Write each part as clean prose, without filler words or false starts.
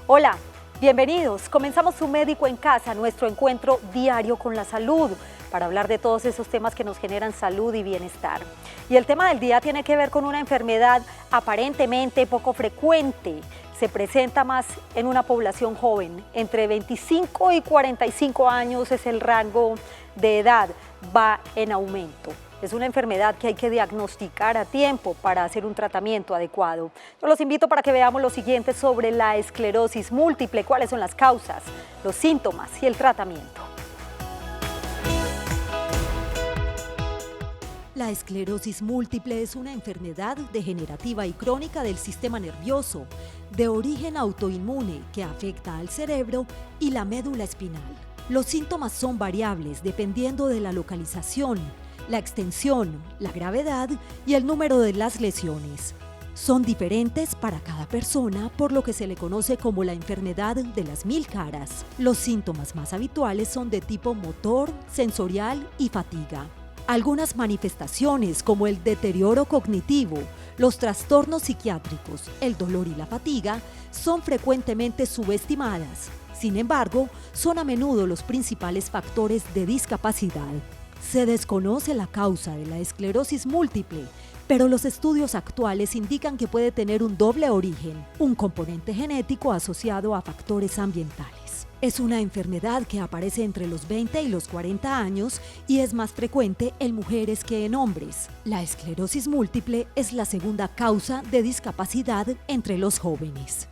Hola, bienvenidos. Comenzamos Su Médico en Casa, nuestro encuentro diario con la salud, para hablar de todos esos temas que nos generan salud y bienestar. Y el tema del día tiene que ver con una enfermedad aparentemente poco frecuente. Se presenta más en una población joven, entre 25 y 45 años es el rango de edad, va en aumento. Es una enfermedad que hay que diagnosticar a tiempo para hacer un tratamiento adecuado. Yo los invito para que veamos lo siguiente sobre la esclerosis múltiple, cuáles son las causas, los síntomas y el tratamiento. La esclerosis múltiple es una enfermedad degenerativa y crónica del sistema nervioso, de origen autoinmune que afecta al cerebro y la médula espinal. Los síntomas son variables dependiendo de la localización, la extensión, la gravedad y el número de las lesiones. Son diferentes para cada persona, por lo que se le conoce como la enfermedad de las 1000 caras. Los síntomas más habituales son de tipo motor, sensorial y fatiga. Algunas manifestaciones como el deterioro cognitivo, los trastornos psiquiátricos, el dolor y la fatiga son frecuentemente subestimadas. Sin embargo, son a menudo los principales factores de discapacidad. Se desconoce la causa de la esclerosis múltiple, pero los estudios actuales indican que puede tener un doble origen, un componente genético asociado a factores ambientales. Es una enfermedad que aparece entre los 20 y los 40 años y es más frecuente en mujeres que en hombres. La esclerosis múltiple es la segunda causa de discapacidad entre los jóvenes.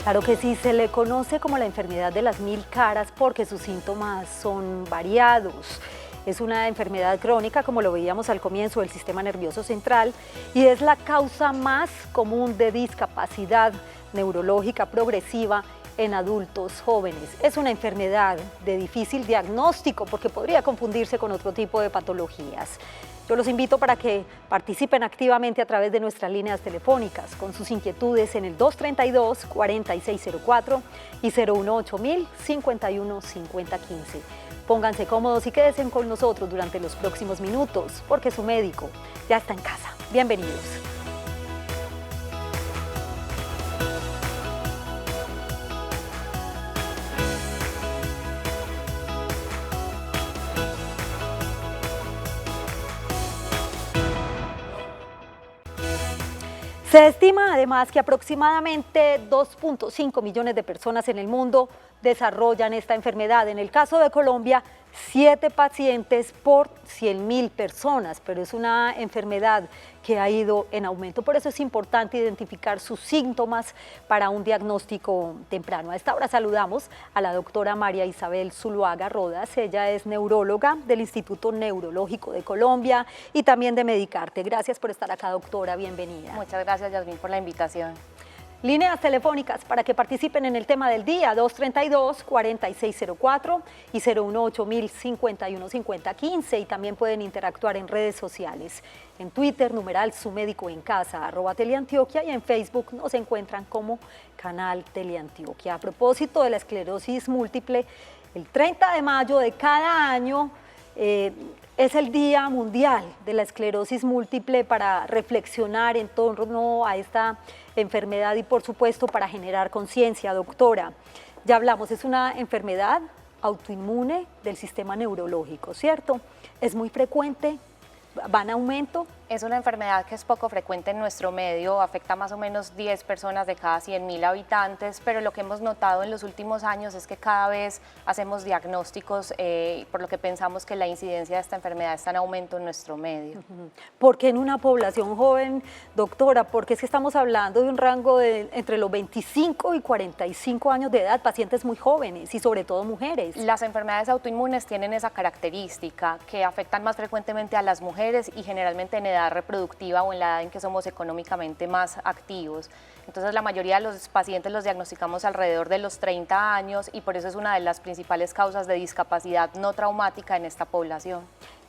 Claro que sí, se le conoce como la enfermedad de las 1000 caras porque sus síntomas son variados. Es una enfermedad crónica, como lo veíamos al comienzo, del sistema nervioso central y es la causa más común de discapacidad neurológica progresiva en adultos jóvenes. Es una enfermedad de difícil diagnóstico porque podría confundirse con otro tipo de patologías. Yo los invito para que participen activamente a través de nuestras líneas telefónicas con sus inquietudes en el 232-4604 y 018-000-515015. Pónganse cómodos y quédense con nosotros durante los próximos minutos porque su médico ya está en casa. Bienvenidos. Se estima además que aproximadamente 2.5 millones de personas en el mundo desarrollan esta enfermedad. En el caso de Colombia, 7 pacientes por 100.000 personas, pero es una enfermedad que ha ido en aumento. Por eso es importante identificar sus síntomas para un diagnóstico temprano. A esta hora saludamos a la doctora María Isabel Zuluaga Rodas. Ella es neuróloga del Instituto Neurológico de Colombia y también de Medicarte. Gracias por estar acá, doctora. Bienvenida. Muchas gracias, Yasmín, por la invitación. Líneas telefónicas para que participen en el tema del día, 232-4604 y 018-000-515015, y también pueden interactuar en redes sociales. En Twitter, numeral Su Médico en Casa, @Teleantioquia, y en Facebook nos encuentran como Canal Teleantioquia. A propósito de la esclerosis múltiple, el 30 de mayo de cada año es el Día Mundial de la Esclerosis Múltiple para reflexionar en torno a esta enfermedad y por supuesto para generar conciencia, doctora. Ya hablamos, es una enfermedad autoinmune del sistema neurológico, ¿cierto? Es muy frecuente, va en aumento. Es una enfermedad que es poco frecuente en nuestro medio, afecta más o menos 10 personas de cada 100.000 habitantes, pero lo que hemos notado en los últimos años es que cada vez hacemos diagnósticos, por lo que pensamos que la incidencia de esta enfermedad está en aumento en nuestro medio. ¿Por qué en una población joven, doctora? Porque es que estamos hablando de un rango de entre los 25 y 45 años de edad, pacientes muy jóvenes y sobre todo mujeres. Las enfermedades autoinmunes tienen esa característica que afectan más frecuentemente a las mujeres y generalmente en edad reproductiva o en la edad en que somos económicamente más activos. Entonces la mayoría de los pacientes los diagnosticamos alrededor de los 30 años y por eso es una de las principales causas de discapacidad no traumática en esta población.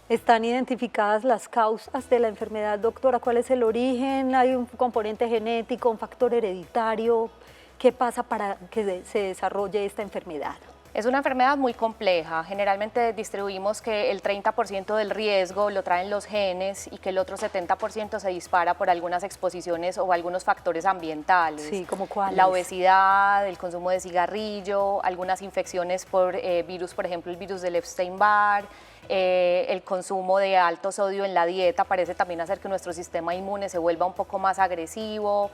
¿Están identificadas las causas de la enfermedad, doctora? ¿Cuál es el origen? ¿Hay un componente genético, un factor hereditario? ¿Qué pasa para que se desarrolle esta enfermedad? Es una enfermedad muy compleja. Generalmente distribuimos que el 30% del riesgo lo traen los genes y que el otro 70% se dispara por algunas exposiciones o algunos factores ambientales. Sí, ¿como cuáles? La obesidad, el consumo de cigarrillo, algunas infecciones por virus, por ejemplo el virus del Epstein-Barr, el consumo de alto sodio en la dieta parece también hacer que nuestro sistema inmune se vuelva un poco más agresivo.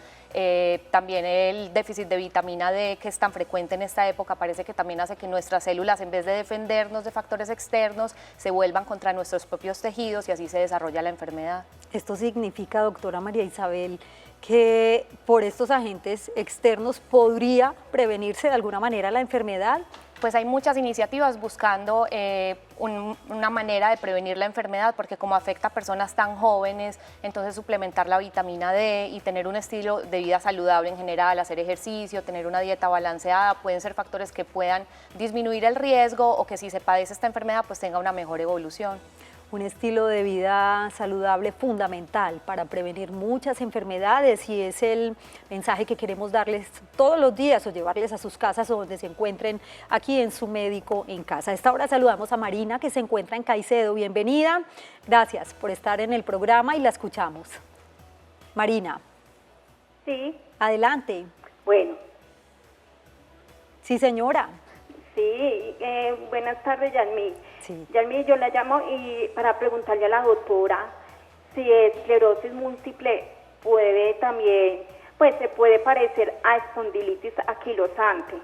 También el déficit de vitamina D, que es tan frecuente en esta época, parece que también hace que nuestras células, en vez de defendernos de factores externos, se vuelvan contra nuestros propios tejidos y así se desarrolla la enfermedad. Esto significa, doctora María Isabel, que por estos agentes externos podría prevenirse de alguna manera la enfermedad. Pues hay muchas iniciativas buscando una manera de prevenir la enfermedad, porque como afecta a personas tan jóvenes, entonces suplementar la vitamina D y tener un estilo de vida saludable en general, hacer ejercicio, tener una dieta balanceada, pueden ser factores que puedan disminuir el riesgo o que si se padece esta enfermedad pues tenga una mejor evolución. Un estilo de vida saludable fundamental para prevenir muchas enfermedades y es el mensaje que queremos darles todos los días o llevarles a sus casas o donde se encuentren aquí en Su Médico en Casa. A esta hora saludamos a Marina, que se encuentra en Caicedo. Bienvenida, gracias por estar en el programa y la escuchamos. Marina. Sí. Adelante. Bueno. Sí, señora. Sí, buenas tardes, Yasmín. Sí. Yasmín, yo la llamo para preguntarle a la doctora si esclerosis múltiple puede también, pues se puede parecer a espondilitis anquilosante.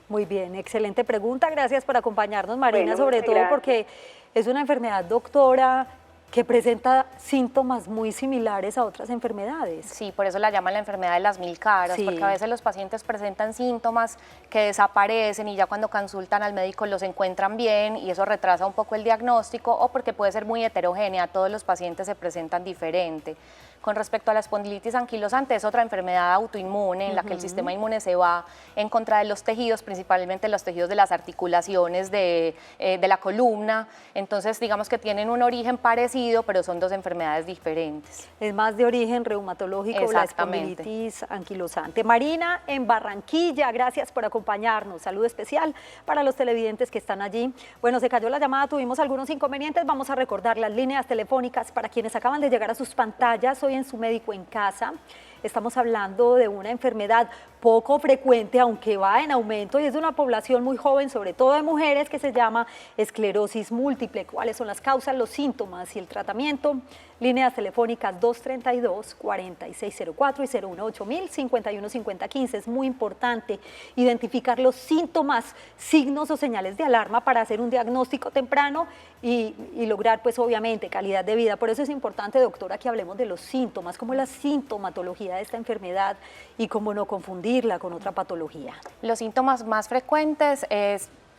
Muy bien, excelente pregunta. Gracias por acompañarnos, Marina, Bueno, sobre todo gracias. porque es una enfermedad, doctora, que presenta síntomas muy similares a otras enfermedades. Sí, por eso la llaman la enfermedad de las 1000 caras, Sí. porque a veces los pacientes presentan síntomas que desaparecen y ya cuando consultan al médico los encuentran bien y eso retrasa un poco el diagnóstico, o porque puede ser muy heterogénea, todos los pacientes se presentan diferente. Con respecto a la espondilitis anquilosante, es otra enfermedad autoinmune en la que el sistema inmune se va en contra de los tejidos, principalmente los tejidos de las articulaciones de la columna. Entonces, digamos que tienen un origen parecido, pero son dos enfermedades diferentes. Es más de origen reumatológico, la Exactamente. espondilitis anquilosante. Marina, en Barranquilla, gracias por acompañarnos. Saludo especial para los televidentes que están allí. Bueno, se cayó la llamada, tuvimos algunos inconvenientes. Vamos a recordar las líneas telefónicas para quienes acaban de llegar a sus pantallas. Hoy en Su Médico en Casa estamos hablando de una enfermedad poco frecuente, aunque va en aumento, y es de una población muy joven, sobre todo de mujeres, que se llama esclerosis múltiple. ¿Cuáles son las causas, los síntomas y el tratamiento? Líneas telefónicas 232-4604 y 018-000-515015. Es muy importante identificar los síntomas, signos o señales de alarma para hacer un diagnóstico temprano y lograr, pues obviamente, calidad de vida. Por eso es importante, doctora, que hablemos de los síntomas, cómo es la sintomatología de esta enfermedad y cómo no confundirla con otra patología. Los síntomas más frecuentes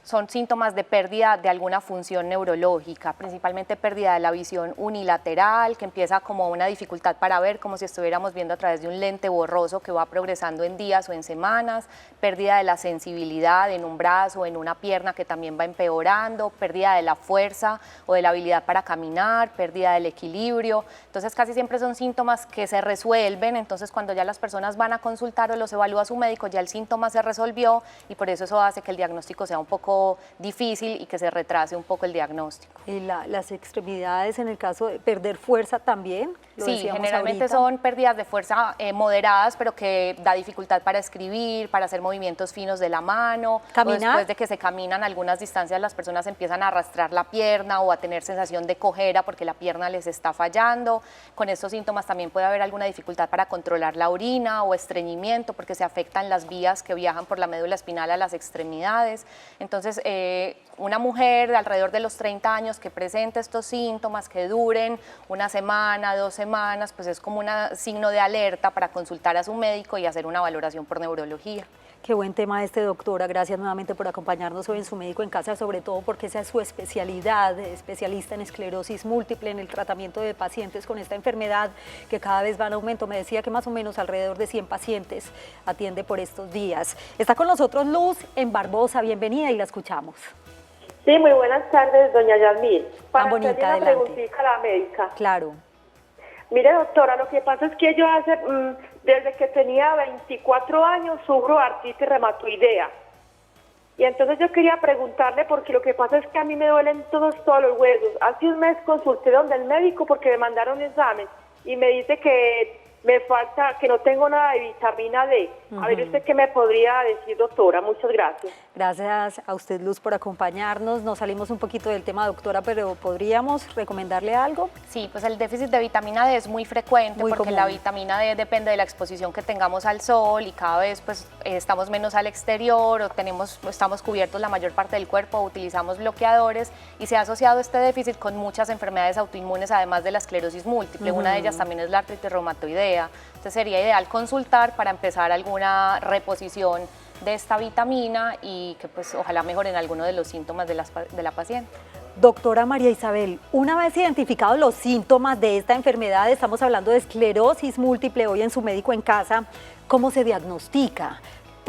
son síntomas de pérdida de alguna función neurológica, principalmente pérdida de la visión unilateral, que empieza como una dificultad para ver, como si estuviéramos viendo a través de un lente borroso que va progresando en días o en semanas, pérdida de la sensibilidad en un brazo o en una pierna que también va empeorando, pérdida de la fuerza o de la habilidad para caminar, pérdida del equilibrio. Entonces casi siempre son síntomas que se resuelven, entonces cuando ya las personas van a consultar o los evalúa su médico, ya el síntoma se resolvió y por eso hace que el diagnóstico sea un poco difícil y que se retrase un poco el diagnóstico. Y las extremidades, en el caso de perder fuerza también. Sí, generalmente son pérdidas de fuerza moderadas, pero que da dificultad para escribir, para hacer movimientos finos de la mano. ¿Caminar? O después de que se caminan algunas distancias, las personas empiezan a arrastrar la pierna o a tener sensación de cojera porque la pierna les está fallando. Con estos síntomas también puede haber alguna dificultad para controlar la orina o estreñimiento porque se afectan las vías que viajan por la médula espinal a las extremidades. Entonces, una mujer de alrededor de los 30 años que presente estos síntomas, que duren una semana, 2 semanas, pues es como un signo de alerta para consultar a su médico y hacer una valoración por neurología. Qué buen tema doctora. Gracias nuevamente por acompañarnos hoy en Su Médico en Casa, sobre todo porque esa es su especialidad, especialista en esclerosis múltiple, en el tratamiento de pacientes con esta enfermedad que cada vez va en aumento. Me decía que más o menos alrededor de 100 pacientes atiende por estos días. Está con nosotros Luz en Barbosa. Bienvenida y la escuchamos. Sí, muy buenas tardes, doña Yasmín. Tan bonita, hacerle una adelante. preguntita a la médica. Claro. Mire, doctora, lo que pasa es que yo desde que tenía 24 años sufro artritis reumatoidea. Y entonces yo quería preguntarle, porque lo que pasa es que a mí me duelen todos los huesos. Hace un mes consulté donde el médico porque me mandaron un examen y me dice que me falta, que no tengo nada de vitamina D. A ver, ¿usted qué me podría decir, doctora? Muchas gracias. Gracias a usted, Luz, por acompañarnos. Nos salimos un poquito del tema, doctora, pero ¿podríamos recomendarle algo? Sí, pues el déficit de vitamina D es muy frecuente Muy porque común. la vitamina D depende de la exposición que tengamos al sol y cada vez pues estamos menos al exterior o estamos cubiertos la mayor parte del cuerpo, utilizamos bloqueadores y se ha asociado este déficit con muchas enfermedades autoinmunes además de la esclerosis múltiple. Una de ellas también es la artritis reumatoidea. Entonces sería ideal consultar para empezar alguna reposición de esta vitamina y que pues ojalá mejoren algunos de los síntomas de la paciente. Doctora María Isabel, una vez identificados los síntomas de esta enfermedad, estamos hablando de esclerosis múltiple hoy en su médico en casa, ¿cómo se diagnostica?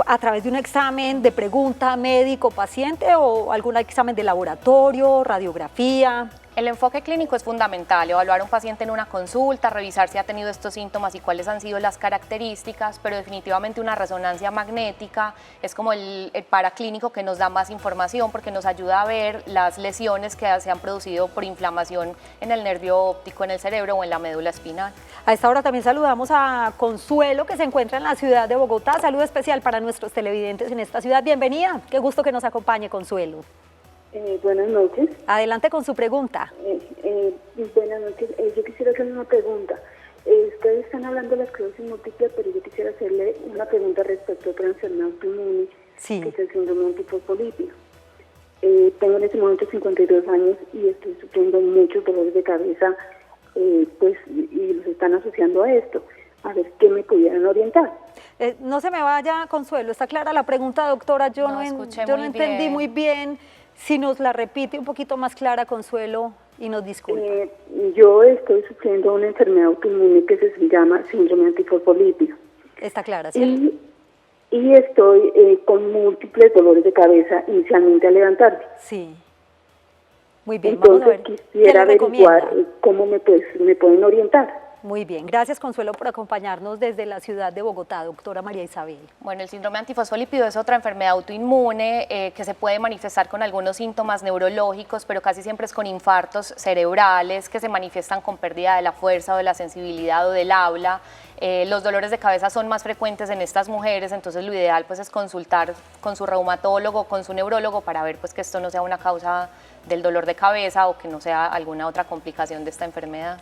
¿A través de un examen de pregunta médico-paciente o algún examen de laboratorio, radiografía? El enfoque clínico es fundamental, evaluar a un paciente en una consulta, revisar si ha tenido estos síntomas y cuáles han sido las características, pero definitivamente una resonancia magnética es como el paraclínico que nos da más información porque nos ayuda a ver las lesiones que se han producido por inflamación en el nervio óptico, en el cerebro o en la médula espinal. A esta hora también saludamos a Consuelo, que se encuentra en la ciudad de Bogotá. Saludo especial para nuestros televidentes en esta ciudad. Bienvenida, qué gusto que nos acompañe, Consuelo. Buenas noches. Adelante con su pregunta. Buenas noches. Yo quisiera hacerle una pregunta. Ustedes están hablando de la esclerosis múltiple, pero yo quisiera hacerle una pregunta respecto a otra enfermedad autoinmune, Sí. que es el síndrome antifosfolípido. Tengo en este momento 52 años y estoy sufriendo muchos dolores de cabeza, y los están asociando a esto. A ver qué me pudieran orientar. No se me vaya, Consuelo, está clara la pregunta, doctora. Yo no entendí bien. muy bien. Si nos la repite un poquito más clara, Consuelo, y nos disculpa. Yo estoy sufriendo una enfermedad autoinmune que se llama síndrome antifosfolípido. Está clara, ¿cierto? Y estoy con múltiples dolores de cabeza inicialmente al levantarme. Sí. Muy bien, vamos a Entonces ver. ¿Qué quisiera le averiguar recomienda? cómo me pueden orientar. Muy bien, gracias, Consuelo, por acompañarnos desde la ciudad de Bogotá, doctora María Isabel. Bueno, el síndrome antifosfolípido es otra enfermedad autoinmune que se puede manifestar con algunos síntomas neurológicos, pero casi siempre es con infartos cerebrales que se manifiestan con pérdida de la fuerza o de la sensibilidad o del habla. Los dolores de cabeza son más frecuentes en estas mujeres, entonces lo ideal pues es consultar con su reumatólogo, con su neurólogo para ver pues que esto no sea una causa del dolor de cabeza o que no sea alguna otra complicación de esta enfermedad.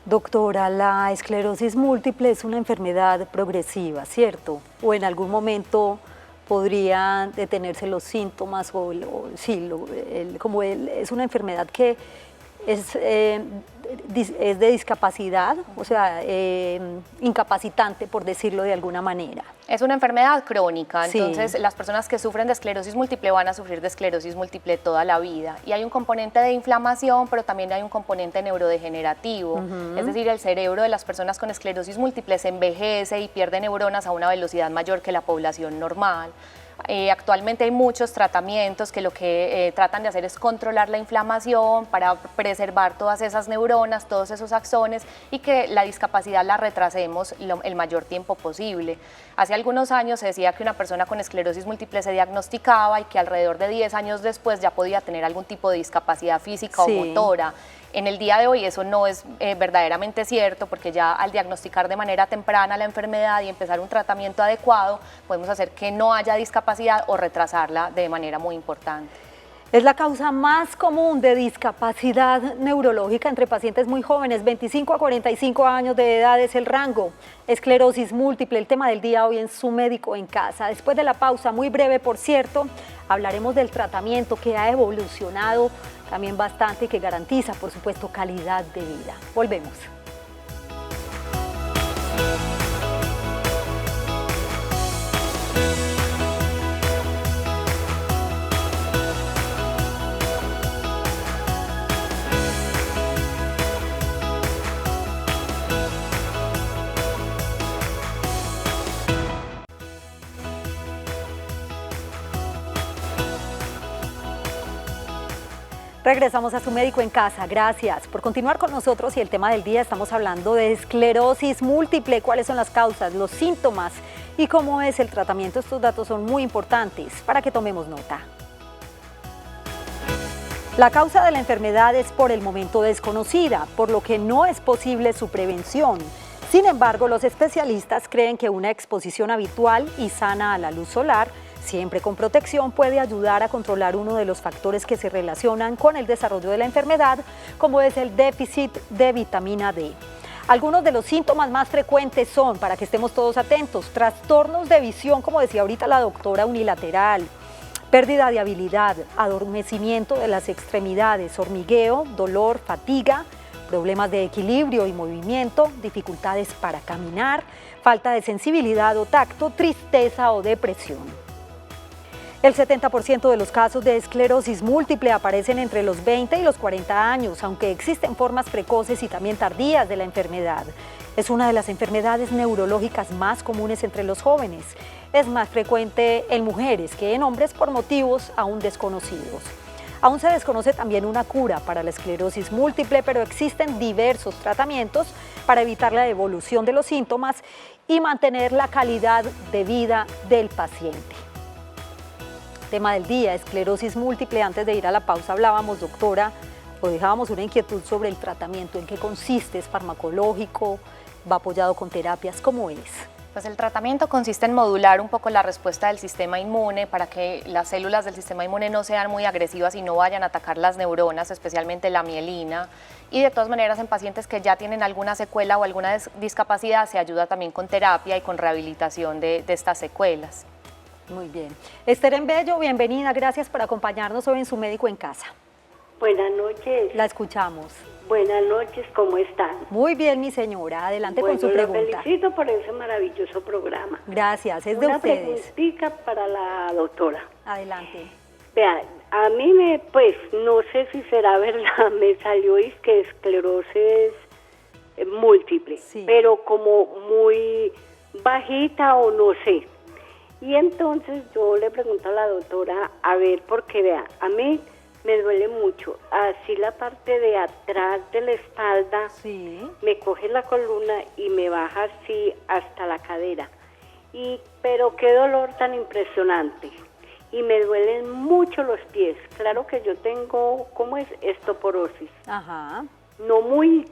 Doctora, la esclerosis múltiple es una enfermedad progresiva, ¿cierto? ¿O en algún momento podrían detenerse los síntomas? Es una enfermedad que es de discapacidad, o sea, incapacitante, por decirlo de alguna manera. Es una enfermedad crónica, Sí. entonces las personas que sufren de esclerosis múltiple van a sufrir de esclerosis múltiple toda la vida. Y hay un componente de inflamación, pero también hay un componente neurodegenerativo. Es decir, el cerebro de las personas con esclerosis múltiple se envejece y pierde neuronas a una velocidad mayor que la población normal. Actualmente hay muchos tratamientos que lo que tratan de hacer es controlar la inflamación para preservar todas esas neuronas, todos esos axones y que la discapacidad la retrasemos el mayor tiempo posible. Hace algunos años se decía que una persona con esclerosis múltiple se diagnosticaba y que alrededor de 10 años después ya podía tener algún tipo de discapacidad física Sí. o motora. En el día de hoy eso no es verdaderamente cierto porque ya al diagnosticar de manera temprana la enfermedad y empezar un tratamiento adecuado podemos hacer que no haya discapacidad o retrasarla de manera muy importante. Es la causa más común de discapacidad neurológica entre pacientes muy jóvenes, 25 a 45 años de edad es el rango. Esclerosis múltiple, el tema del día hoy en su médico en casa. Después de la pausa, muy breve por cierto, hablaremos del tratamiento que ha evolucionado también bastante y que garantiza, por supuesto, calidad de vida. Volvemos. Regresamos a su médico en casa. Gracias por continuar con nosotros y el tema del día estamos hablando de esclerosis múltiple, cuáles son las causas, los síntomas y cómo es el tratamiento. Estos datos son muy importantes para que tomemos nota. La causa de la enfermedad es por el momento desconocida, por lo que no es posible su prevención. Sin embargo, los especialistas creen que una exposición habitual y sana a la luz solar, siempre con protección, puede ayudar a controlar uno de los factores que se relacionan con el desarrollo de la enfermedad, como es el déficit de vitamina D. Algunos de los síntomas más frecuentes son, para que estemos todos atentos, trastornos de visión, como decía ahorita la doctora, unilateral, pérdida de habilidad, adormecimiento de las extremidades, hormigueo, dolor, fatiga, problemas de equilibrio y movimiento, dificultades para caminar, falta de sensibilidad o tacto, tristeza o depresión. El 70% de los casos de esclerosis múltiple aparecen entre los 20 y los 40 años, aunque existen formas precoces y también tardías de la enfermedad. Es una de las enfermedades neurológicas más comunes entre los jóvenes. Es más frecuente en mujeres que en hombres por motivos aún desconocidos. Aún se desconoce también una cura para la esclerosis múltiple, pero existen diversos tratamientos para evitar la evolución de los síntomas y mantener la calidad de vida del paciente. Tema del día, esclerosis múltiple. Antes de ir a la pausa hablábamos, doctora, o dejábamos una inquietud sobre el tratamiento, en qué consiste, es farmacológico, va apoyado con terapias, ¿cómo es? Pues el tratamiento consiste en modular un poco la respuesta del sistema inmune para que las células del sistema inmune no sean muy agresivas y no vayan a atacar las neuronas, especialmente la mielina. Y de todas maneras, en pacientes que ya tienen alguna secuela o alguna discapacidad, se ayuda también con terapia y con rehabilitación de estas secuelas. Muy bien. Esther Embello, bienvenida, gracias por acompañarnos hoy en Su Médico en Casa. Buenas noches. La escuchamos. Buenas noches, ¿cómo están? Muy bien, mi señora, adelante con su pregunta. Bueno, felicito por ese maravilloso programa. Gracias, es de ustedes. Una preguntita para la doctora. Adelante. Vea, a mí no sé si será verdad, me salió que esclerosis múltiple, sí, pero como muy bajita o no sé. Y entonces yo le pregunto a la doctora, a ver, porque vea, a mí me duele mucho, así la parte de atrás de la espalda, sí, me coge la columna y me baja así hasta la cadera. Pero qué dolor tan impresionante. Y me duelen mucho los pies. Claro que yo tengo, ¿cómo es? Osteoporosis. Ajá. No muy,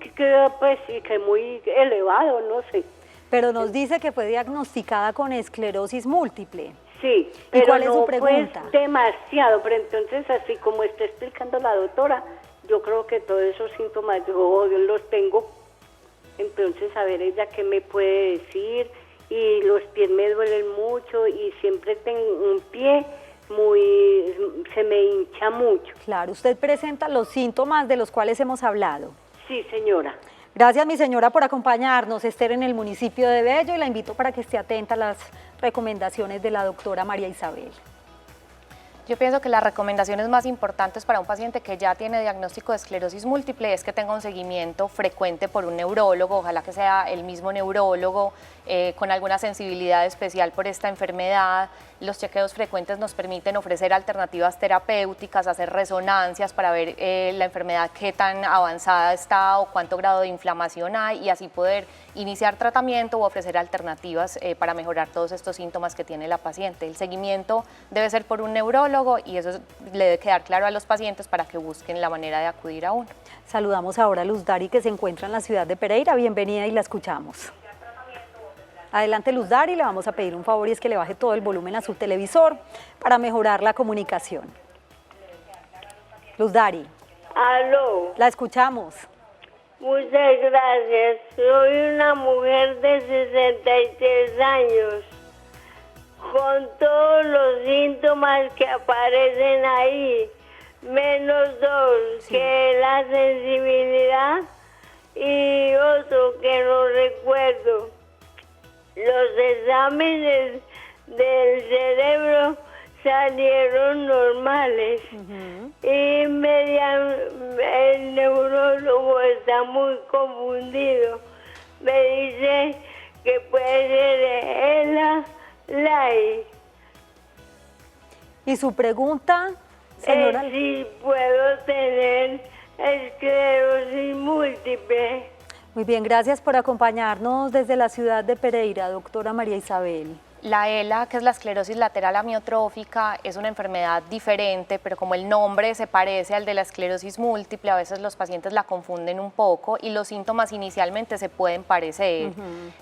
pues sí, que muy elevado, no sé. Pero nos dice que fue diagnosticada con esclerosis múltiple. Sí, ¿Y pero cuál es no su pregunta? Pues demasiado, pero entonces así como está explicando la doctora, yo creo que todos esos síntomas yo los tengo. Entonces, a ver ella qué me puede decir. Y los pies me duelen mucho y siempre tengo un pie se me hincha mucho. Claro, usted presenta los síntomas de los cuales hemos hablado. Sí, señora. Gracias, mi señora, por acompañarnos. Esther en el municipio de Bello, y la invito para que esté atenta a las recomendaciones de la doctora María Isabel. Yo pienso que las recomendaciones más importantes para un paciente que ya tiene diagnóstico de esclerosis múltiple es que tenga un seguimiento frecuente por un neurólogo, ojalá que sea el mismo neurólogo, con alguna sensibilidad especial por esta enfermedad. Los chequeos frecuentes nos permiten ofrecer alternativas terapéuticas, hacer resonancias para ver la enfermedad qué tan avanzada está o cuánto grado de inflamación hay, y así poder iniciar tratamiento o ofrecer alternativas para mejorar todos estos síntomas que tiene la paciente. El seguimiento debe ser por un neurólogo y eso le debe quedar claro a los pacientes para que busquen la manera de acudir a uno. Saludamos ahora a Luz Dari, que se encuentra en la ciudad de Pereira. Bienvenida y la escuchamos. Adelante, Luz Dari, le vamos a pedir un favor, y es que le baje todo el volumen a su televisor para mejorar la comunicación. Luz Dari. Aló. La escuchamos. Muchas gracias. Soy una mujer de 63 años, con todos los síntomas que aparecen ahí, menos dos, sí, que la sensibilidad y otro que no recuerdo. Los exámenes del cerebro salieron normales. Y el neurólogo está muy confundido. Me dice que puede ser ELA-LAI. ¿Y su pregunta, señora? Si puedo tener esclerosis múltiple. Muy bien, gracias por acompañarnos desde la ciudad de Pereira, doctora María Isabel. La ELA, que es la esclerosis lateral amiotrófica, es una enfermedad diferente, pero como el nombre se parece al de la esclerosis múltiple, a veces los pacientes la confunden un poco y los síntomas inicialmente se pueden parecer.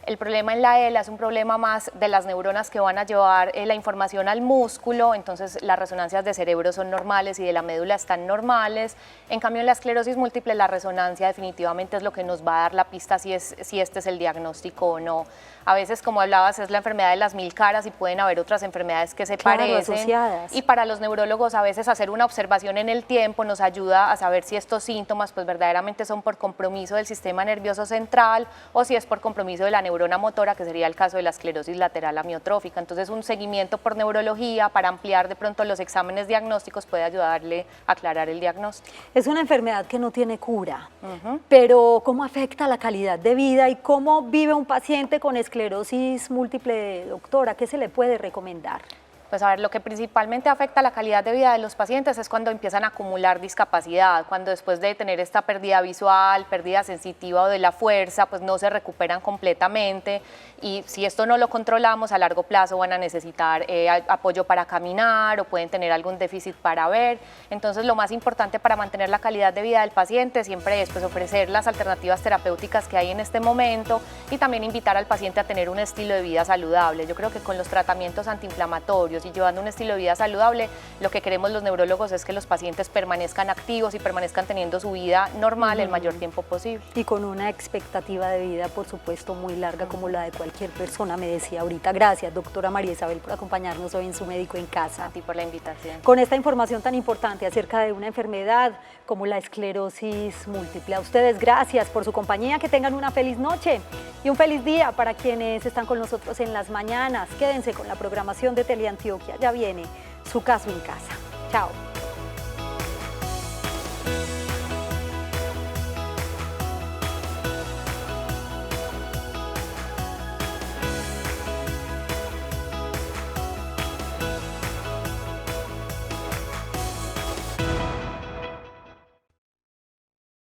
El problema en la ELA es un problema más de las neuronas que van a llevar la información al músculo, entonces las resonancias de cerebro son normales y de la médula están normales. En cambio, en la esclerosis múltiple, la resonancia definitivamente es lo que nos va a dar la pista si este es el diagnóstico o no. A veces, como hablabas, es la enfermedad de las 1000 caras y pueden haber otras enfermedades que se parecen. Asociadas. Y para los neurólogos a veces hacer una observación en el tiempo nos ayuda a saber si estos síntomas pues verdaderamente son por compromiso del sistema nervioso central o si es por compromiso de la neurona motora, que sería el caso de la esclerosis lateral amiotrófica. Entonces, un seguimiento por neurología para ampliar de pronto los exámenes diagnósticos puede ayudarle a aclarar el diagnóstico. Es una enfermedad que no tiene cura, pero ¿cómo afecta la calidad de vida y cómo vive un paciente con esclerosis múltiple, doctora? ¿Qué se le puede recomendar? Pues a ver, lo que principalmente afecta la calidad de vida de los pacientes es cuando empiezan a acumular discapacidad, cuando después de tener esta pérdida visual, pérdida sensitiva o de la fuerza, pues no se recuperan completamente, y si esto no lo controlamos a largo plazo van a necesitar apoyo para caminar o pueden tener algún déficit para ver. Entonces lo más importante para mantener la calidad de vida del paciente siempre es pues ofrecer las alternativas terapéuticas que hay en este momento y también invitar al paciente a tener un estilo de vida saludable. Yo creo que con los tratamientos antiinflamatorios y llevando un estilo de vida saludable, lo que queremos los neurólogos es que los pacientes permanezcan activos y permanezcan teniendo su vida normal el mayor tiempo posible. Y con una expectativa de vida, por supuesto, muy larga como la de cualquier persona, me decía ahorita. Gracias, doctora María Isabel, por acompañarnos hoy en Su Médico en Casa. A ti por la invitación. Con esta información tan importante acerca de una enfermedad como la esclerosis múltiple. A ustedes, gracias por su compañía, que tengan una feliz noche y un feliz día para quienes están con nosotros en las mañanas. Quédense con la programación de Teleantioquia, ya viene Su Caso en Casa. Chao.